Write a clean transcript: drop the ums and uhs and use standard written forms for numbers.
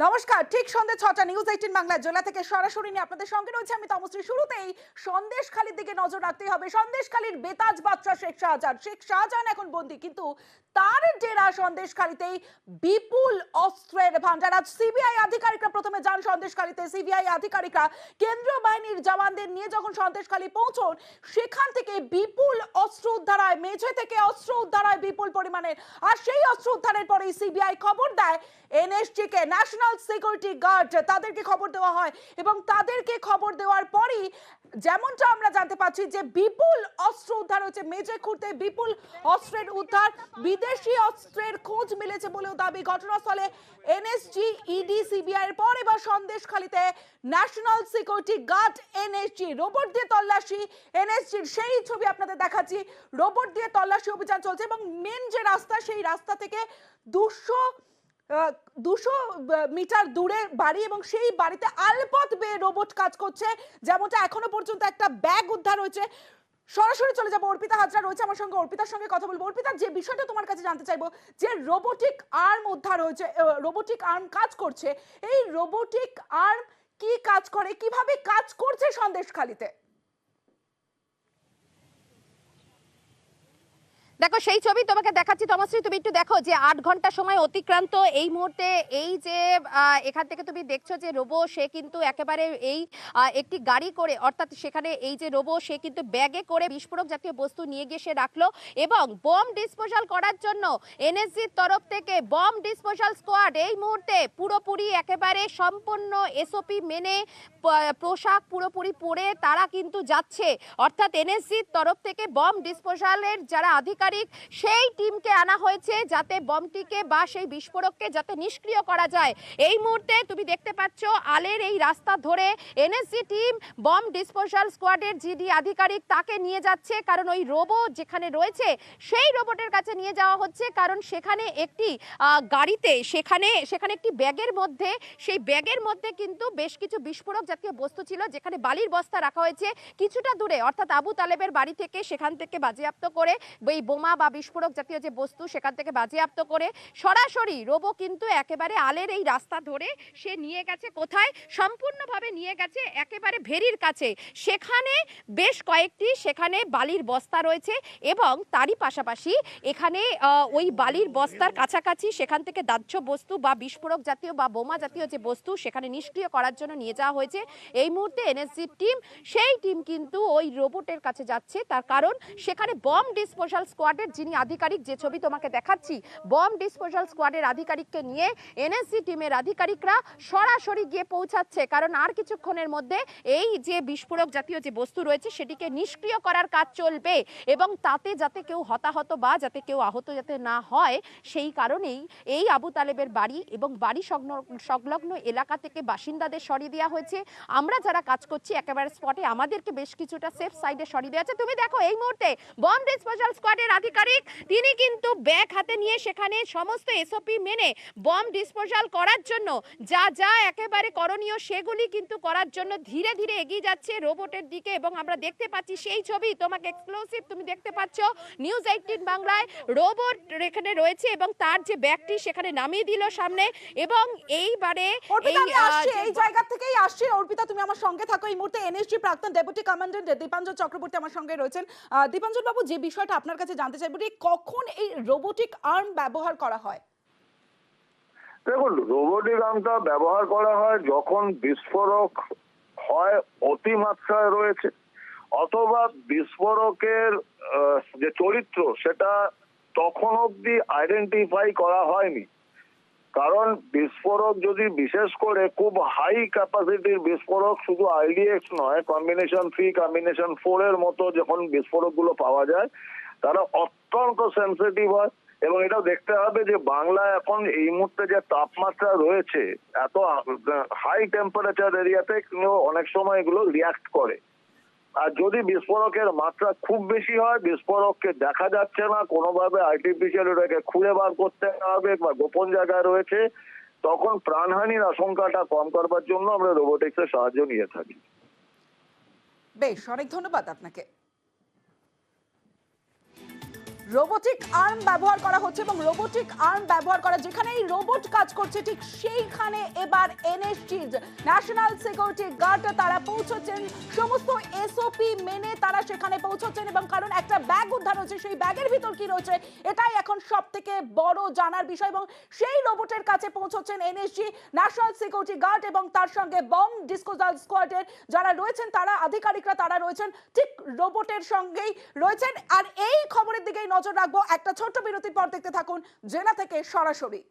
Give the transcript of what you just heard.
নমস্কার, ঠিক সন্ধ্যে ৬টা নিউজ ১৮ বাংলা জেলা থেকে সরাসরি নিয়ে আপনাদের সঙ্গে রয়েছে আমি তমশ্রী। শুরুতেই সন্দেশখালির দিকে নজর রাখতে হবে। সন্দেশখালির বেতাজ বাদশা শেখ শাহজাহান এখন বন্দী, কিন্তু তার ডেরা সন্দেশখালিতেই বিপুল অস্ত্রের ভান্ডার। আজ সিবিআই আধিকারিকরা প্রথমে যান সন্দেশখালিতে। সিবিআই আধিকারিকরা কেন্দ্রীয় বাহিনীর জওয়ানদের নিয়ে যখন সন্দেশখালি পৌঁছন, সেখান থেকে বিপুল অস্ত্র উদ্ধার হয়। মেঝে থেকে অস্ত্র উদ্ধার হয় বিপুল পরিমাণের। আর সেই অস্ত্র উদ্ধারের পরেই সিবিআই খবর দেয় এনএসজি কে, ন্যাশনাল সিকিউরিটি গার্ড, তাদেরকে খবর দেওয়া হয়। এবং তাদেরকে খবর দেওয়ার পরই যেমনটা আমরা জানতে পাচ্ছি যে বিপুল অস্ত্র উদ্ধার হয়েছে। মেঝে খুঁড়তে বিপুল অস্ত্রের উদ্ধার, বিদেশি অস্ত্রের খোঁজ মিলেছে বলেও দাবি। ঘটনাস্থলে এনএসজি, ইডি, সিবিআই এর পর এবার সন্দেশখালিতে national security guard NSG. Robot দিয়ে তল্লাশি এনএসজির, সেই ছবি আপনাদের দেখাচ্ছি। রোবট দিয়ে তল্লাশি অভিযান চলছে এবং মেন যে রাস্তা, সেই রাস্তা থেকে 200 মিটার দূরে বাড়ি এবং সেই বাড়িতে আলপথ বেয়ে রোবট কাজ করছে। যেমনটা এখনো পর্যন্ত একটা ব্যাগ উদ্ধার হয়েছে। সরাসরি চলে যাবো, অর্পিতা হাজরা রয়েছে আমার সঙ্গে, অর্পিতার সঙ্গে কথা বলবো। অর্পিতা, যে বিষয়টা তোমার কাছে জানতে চাইবো, যে রোবোটিক আর্ম উদ্ধার হয়েছে, রোবোটিক আর্ম কাজ করছে, এই রোবোটিক আর্ম কি কাজ করে, কিভাবে কাজ করছে সন্দেশখালিতে? দেখো সেই ছবি তোমাকে দেখাচ্ছি তমশ্রী, তুমি একটু দেখো যে 8 ঘন্টা সময় অতিক্রান্ত এই মুহূর্তে। এই যে এখান থেকে তুমি দেখছো যে রোবো, সে কিন্তু একেবারে এই একটি গাড়ি করে, অর্থাৎ সেখানে এই যে রোবো, সে কিন্তু ব্যাগে করে বিস্ফোরক জাতীয় বস্তু নিয়ে গিয়ে সে রাখলো এবং বম ডিসপোজাল করার জন্য এনএসজির তরফ থেকে বম ডিসপোজাল স্কোয়াড এই মুহূর্তে পুরোপুরি একেবারে সম্পূর্ণ এসওপি মেনে পোশাক পুরোপুরি পরে তারা কিন্তু যাচ্ছে। অর্থাৎ এনএসজির তরফ থেকে বম ডিসপোজালের যারা আধিকারিক, সেই টিমকে আনা হয়েছে যাতে বমটিকে বা সেই বিস্ফোরককে যাতে নিষ্ক্রিয় করা যায়। এই মুহূর্তে তুমি দেখতে পাচ্ছ আলের এই রাস্তা ধরে এনএসজি টিম বম ডিসপোজাল স্কোয়াডের জিডি আধিকারিক তাকে নিয়ে যাচ্ছে, কারণ ওই রোবো যেখানে রয়েছে সেই রোবটের কাছে নিয়ে যাওয়া হচ্ছে। কারণ সেখানে একটি গাড়িতে সেখানে একটি ব্যাগের মধ্যে, সেই ব্যাগের মধ্যে কিন্তু বেশ কিছু বিস্ফোরক জাতীয় বস্তু ছিল, যেখানে বালির বস্তা রাখা হয়েছে কিছুটা দূরে, অর্থাৎ আবু তালেবের বাড়ি থেকে। সেখান থেকে বাজেয়াপ্ত করে এই বোমা বা বিস্ফোরক জাতীয় যে বস্তু, সেখান থেকে বাজেয়াপ্ত করে সরাসরি রোবো কিন্তু একেবারে আলের এই রাস্তা ধরে সে নিয়ে গেছে কোথায়, সম্পূর্ণভাবে নিয়ে গেছে একেবারে ভেরির কাছে। সেখানে বেশ কয়েকটি সেখানে বালির বস্তা রয়েছে এবং তারই পাশাপাশি এখানে ওই বালির বস্তার কাছাকাছি সেখান থেকে দাহ্য বস্তু বা বিস্ফোরক জাতীয় বা বোমা জাতীয় যে বস্তু, সেখানে নিষ্ক্রিয় করার জন্য নিয়ে যাওয়া হয়েছে। এই মুহূর্তে এনএসজি টিম, সেই টিম কিন্তু ওই রোবটের কাছে যাচ্ছে। তার কারণ সেখানে বম ডিসপোজাল স্কোয়াডের যিনি আধিকারিক, যে ছবি তোমাকে দেখাচ্ছি, বম ডিসপোজাল স্কোয়াডের আধিকারিককে নিয়ে এনএসজি টিমের আধিকারিকরা সরাসরি গিয়ে পৌঁছাচ্ছে। কারণ আর কিছুক্ষণের মধ্যে এই যে বিস্ফোরক জাতীয় যে বস্তু রয়েছে সেটিকে নিষ্ক্রিয় করার কাজ চলবে এবং তাতে যাতে কেউ হতাহত বা যাতে কেউ আহত যাতে না হয়, সেই কারণেই এই আবু তালেবের বাড়ি এবং বাড়ি সংলগ্ন এলাকা থেকে বাসিন্দাদের সরিয়ে দেওয়া হয়েছে। আমরা যারা কাজ করছি একেবারে স্পটে, আমাদেরকে বেশ কিছুটা সেফ সাইডে সরিয়ে দেওয়া আছে। তুমি দেখো এই মুহূর্তে বম ডিসপোজাল স্কোয়াডের আধিকারিক, তিনি কিন্তু ব্যাগ হাতে নিয়ে সেখানে সমস্ত এসওপি মেনে বম ডিসপোজাল করার জন্য যা যা একেবারে করণীয় সেগুলি কিন্তু করার জন্য ধীরে ধীরে এগিয়ে যাচ্ছে রোবটের দিকে। এবং আমরা দেখতে পাচ্ছি সেই ছবি তোমাকে এক্সক্লুসিভ, তুমি দেখতে পাচ্ছ নিউজ 18 বাংলায়। রোবট এখানে রয়েছে এবং তার যে ব্যাগটি সেখানে নামিয়ে দিল সামনে। এবং এইবারে এই জায়গা থেকেই আসছে। অর্পিতা, তুমি আমার সঙ্গে থাকো। এই মুহূর্তে এনএসজি প্রাক্তন ডেপুটি কমান্ড্যান্ট দীপাঞ্জন চক্রবর্তী আমার সঙ্গে রয়েছেন। দীপাঞ্জন বাবু, যে বিষয়টা আপনার কাছে জানতে চাইবো, কখন এই রোবোটিক আর্ম ব্যবহার করা হয়? দেখুন, রোবোটিক আর্মটা ব্যবহার করা হয় যখন বিস্ফোরক হয় অতিমাত্রায় রয়েছে, অথবা বিস্ফোরকের যে চরিত্র সেটা তখন অব্দি আইডেন্টিফাই করা হয়নি। কারণ বিস্ফোরক যদি বিশেষ করে খুব হাই ক্যাপাসিটির বিস্ফোরক, শুধু আইডিএক্স নয়, কম্বিনেশন 3 কম্বিনেশন 4 এর মতো যখন বিস্ফোরক গুলো পাওয়া যায়, তারা অত্যন্ত সেন্সিটিভ হয়। এবং এটাও দেখতে হবে যে বাংলায় এখন এই মুহূর্তে যে তাপমাত্রা রয়েছে, এত হাই টেম্পারেচার এরিয়াতে অনেক সময় এগুলো রিয়াক্ট করে। আর যদি বিস্ফোরকের মাত্রা খুব বেশি হয়, বিস্ফোরককে দেখা যাচ্ছে না, কোনোভাবে আর্টিফিশিয়াল এটাকে খুঁজে বার করতে হবে বা গোপন জায়গায় রয়েছে, তখন প্রাণহানির আশঙ্কাটা কম করবার জন্য আমরা রোবোটিক্সের সাহায্য নিয়ে থাকি। বেশ, অনেক ধন্যবাদ আপনাকে। রোবোটিক আর্ম ব্যবহার করা হচ্ছে এবং রোবোটিক আর্ম ব্যবহার করা যেখানে এই রোবট কাজ করছে ঠিক সেইখানে এবার এনএসজি ন্যাশনাল সিকিউরিটি গার্ড তারা পৌঁছচ্ছেন, সমস্ত এসওপি মেনে তারা সেখানে পৌঁছচ্ছেন এবং কারণ একটা ব্যাগ উদ্ধার হচ্ছে, সেই ব্যাগের ভিতর কি রয়েছে এটাই এখন সব থেকে বড় জানার বিষয় এবং সেই রোবটের কাছে পৌঁছচ্ছেন এনএসজি ন্যাশনাল সিকিউরিটি গার্ড এবং তার সঙ্গে বম্ব ডিসপোজাল স্কোয়াডের যারা রয়েছেন তারা আধিকারিকরা তারা রয়েছেন ঠিক রোবটের সঙ্গেই রয়েছেন। আর এই খবরের দিকেই নজর রাখবো, একটা ছোট্ট বিরতির পর দেখতে থাকুন জেলা থেকে সরাসরি।